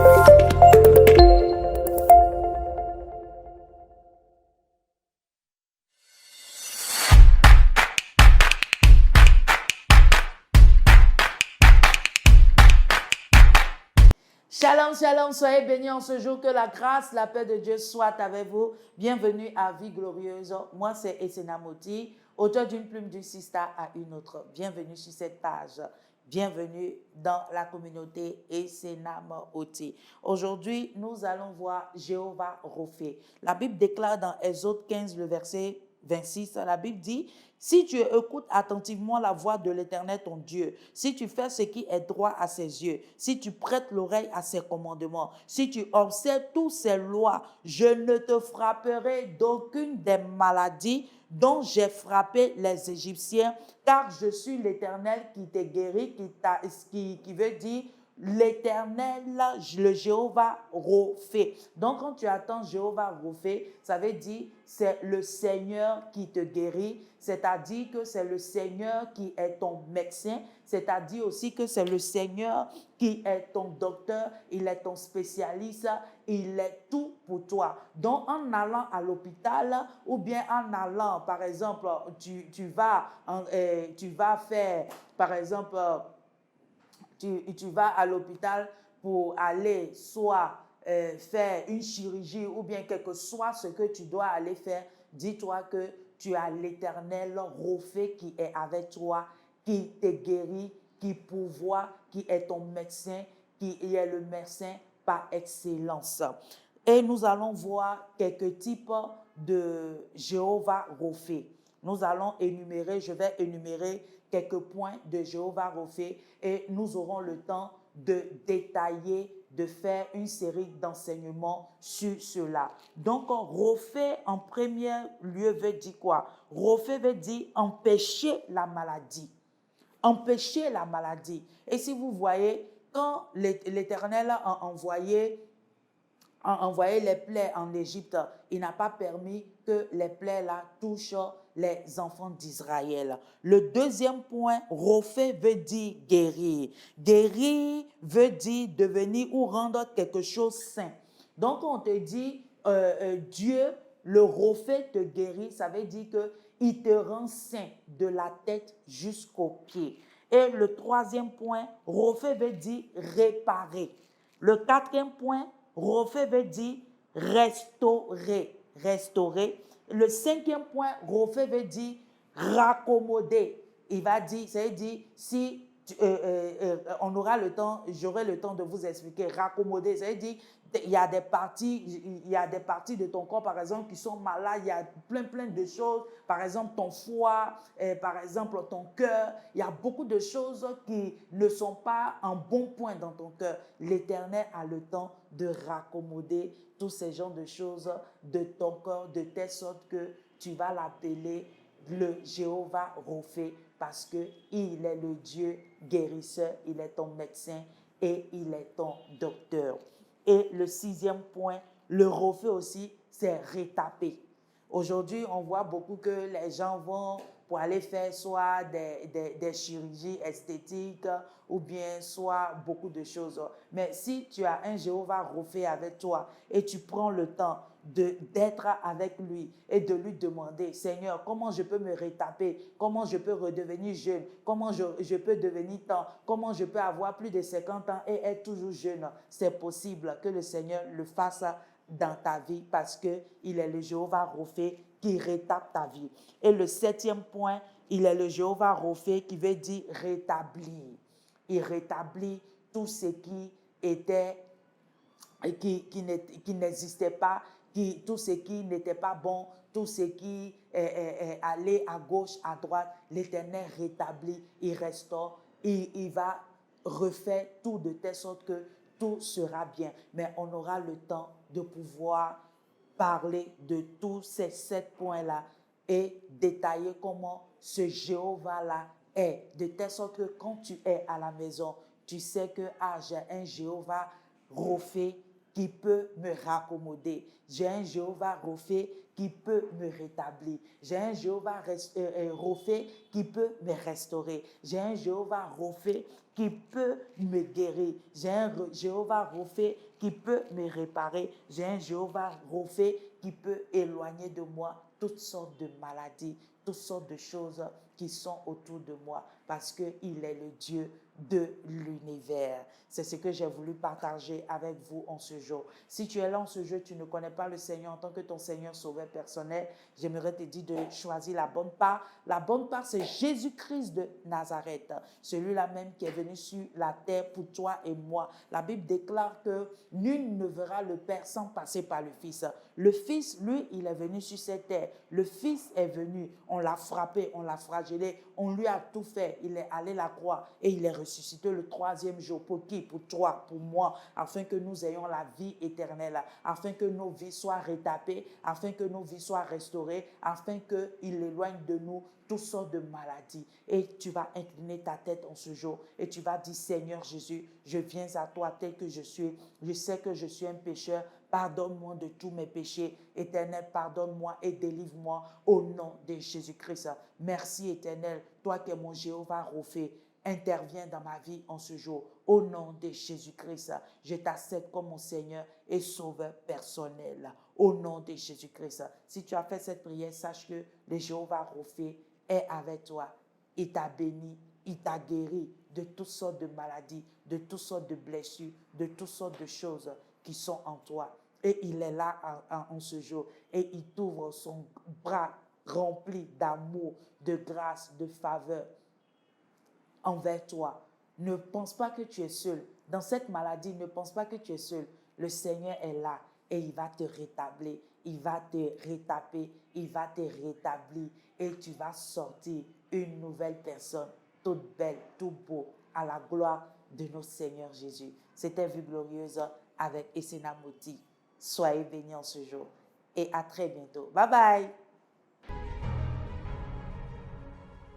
Shalom, shalom, soyez bénis en ce jour, que la grâce, la paix de Dieu soit avec vous. Bienvenue à Vie Glorieuse. Moi, c'est Essena Moti, auteur d'une plume d'une sista à une autre. Bienvenue sur cette page. Bienvenue dans la communauté Essena Moti. Aujourd'hui, nous allons voir Jéhovah Rophe. La Bible déclare dans Exode 15, le verset 26, la Bible dit: si tu écoutes attentivement la voix de l'Éternel ton Dieu, si tu fais ce qui est droit à ses yeux, si tu prêtes l'oreille à ses commandements, si tu observes toutes ses lois, je ne te frapperai d'aucune des maladies dont j'ai frappé les Égyptiens, car je suis l'Éternel qui te guérit, qui veut dire l'Éternel, le Jéhovah Rophe. Donc, quand tu attends Jéhovah Rophe, ça veut dire c'est le Seigneur qui te guérit, c'est-à-dire que c'est le Seigneur qui est ton médecin, c'est-à-dire aussi que c'est le Seigneur qui est ton docteur, il est ton spécialiste, il est tout pour toi. Donc, en allant à l'hôpital ou bien en allant, par exemple, tu vas faire, par exemple, tu vas à l'hôpital pour aller soit faire une chirurgie ou bien quel que soit ce que tu dois aller faire, dis-toi que tu as l'Éternel Rophe qui est avec toi, qui te guérit, qui pourvoit, qui est ton médecin, qui est le médecin par excellence. Et nous allons voir quelques types de Jéhovah Rophe. Nous allons énumérer, je vais énumérer quelques points de Jéhovah Rophe et nous aurons le temps de détailler, de faire une série d'enseignements sur cela. Donc, Rophe, en premier lieu, veut dire quoi? Rophe veut dire empêcher la maladie. Empêcher la maladie. Et si vous voyez, quand l'Éternel a envoyé les plaies en Égypte, il n'a pas permis que les plaies là touchent les enfants d'Israël. Le deuxième point, Rophe veut dire guérir. Guérir veut dire devenir ou rendre quelque chose sain. Donc, on te dit, Dieu, le Rophe te guérit, ça veut dire qu'il te rend sain de la tête jusqu'aux pieds. Et le troisième point, Rophe veut dire réparer. Le quatrième point, Rophe veut dire restaurer. Le cinquième point, Rophe veut dire raccommoder. Il va dire, c'est-à-dire, si on aura le temps, j'aurai le temps de vous expliquer, raccommoder, c'est-à-dire, il y a des parties de ton corps, par exemple, qui sont malades, il y a plein de choses, par exemple ton foie, par exemple ton cœur, il y a beaucoup de choses qui ne sont pas en bon point dans ton cœur. L'Éternel a le temps de raccommoder tous ces genres de choses de ton corps, de telle sorte que tu vas l'appeler le Jéhovah Rophe, parce qu'il est le Dieu guérisseur, il est ton médecin et il est ton docteur. Et le sixième point, le Rophe aussi, c'est retaper. Aujourd'hui, on voit beaucoup que les gens vont pour aller faire soit des chirurgies esthétiques ou bien soit beaucoup de choses. Mais si tu as un Jéhovah Rophe avec toi et tu prends le temps d'être avec lui et de lui demander, Seigneur, comment je peux me retaper, comment je peux redevenir jeune, comment je peux devenir tant, comment je peux avoir plus de 50 ans et être toujours jeune. C'est possible que le Seigneur le fasse dans ta vie parce qu'il est le Jéhovah Rophe qui rétape ta vie. Et le septième point, il est le Jéhovah Rophe qui veut dire rétablir. Il rétablit tout ce qui était, qui n'existait pas, tout ce qui n'était pas bon, tout ce qui allait à gauche, à droite. L'Éternel rétablit, il restaure, il va refaire tout de telle sorte que tout sera bien. Mais on aura le temps de pouvoir parler de tous ces 7 points-là et détailler comment ce Jéhovah-là est, de telle sorte que quand tu es à la maison, tu sais que j'ai un Jéhovah Rophe qui peut me raccommoder. J'ai un Jéhovah Rophe qui peut me rétablir. J'ai un Jéhovah Rophé qui peut me restaurer. J'ai un Jéhovah Rophé qui peut me guérir. J'ai un Jéhovah Rophé qui peut me réparer. J'ai un Jéhovah Rophé qui peut éloigner de moi toutes sortes de maladies, toutes sortes de choses qui sont autour de moi, parce qu'il est le Dieu de l'univers. C'est ce que j'ai voulu partager avec vous en ce jour. Si tu es là en ce jour, tu ne connais pas le Seigneur en tant que ton Seigneur sauveur personnel, j'aimerais te dire de choisir la bonne part. La bonne part, c'est Jésus-Christ de Nazareth, celui-là même qui est venu sur la terre pour toi et moi. La Bible déclare que nul ne verra le Père sans passer par le Fils. Le Fils, lui, il est venu sur cette terre. Le Fils est venu, on l'a frappé, on l'a flagellé, on lui a tout fait. Il est allé à la croix et il est ressuscité le troisième jour. Pour qui? Pour toi, pour moi, afin que nous ayons la vie éternelle, afin que nos vies soient rétapées, afin que nos vies soient restaurées, afin qu'il éloigne de nous toutes sortes de maladies. Et tu vas incliner ta tête en ce jour et tu vas dire: Seigneur Jésus, je viens à toi tel que je suis. Je sais que je suis un pécheur. Pardonne-moi de tous mes péchés. Éternel, pardonne-moi et délivre-moi au nom de Jésus-Christ. Merci Éternel, toi qui es mon Jéhovah Rophé. Interviens dans ma vie en ce jour. Au nom de Jésus-Christ, je t'accepte comme mon Seigneur et Sauveur personnel. Au nom de Jésus-Christ. Si tu as fait cette prière, sache que le Jéhovah Rophé est avec toi. Il t'a béni, il t'a guéri de toutes sortes de maladies, de toutes sortes de blessures, de toutes sortes de choses qui sont en toi. Et il est là en ce jour. Et il t'ouvre son bras rempli d'amour, de grâce, de faveur envers toi. Ne pense pas que tu es seul. Dans cette maladie, ne pense pas que tu es seul. Le Seigneur est là et il va te rétablir. Il va te rétaper. Il va te rétablir. Et tu vas sortir une nouvelle personne, toute belle, tout beau, à la gloire de notre Seigneur Jésus. C'était Vie Glorieuse avec Esséna Moti. Soyez bénis en ce jour et à très bientôt. Bye bye.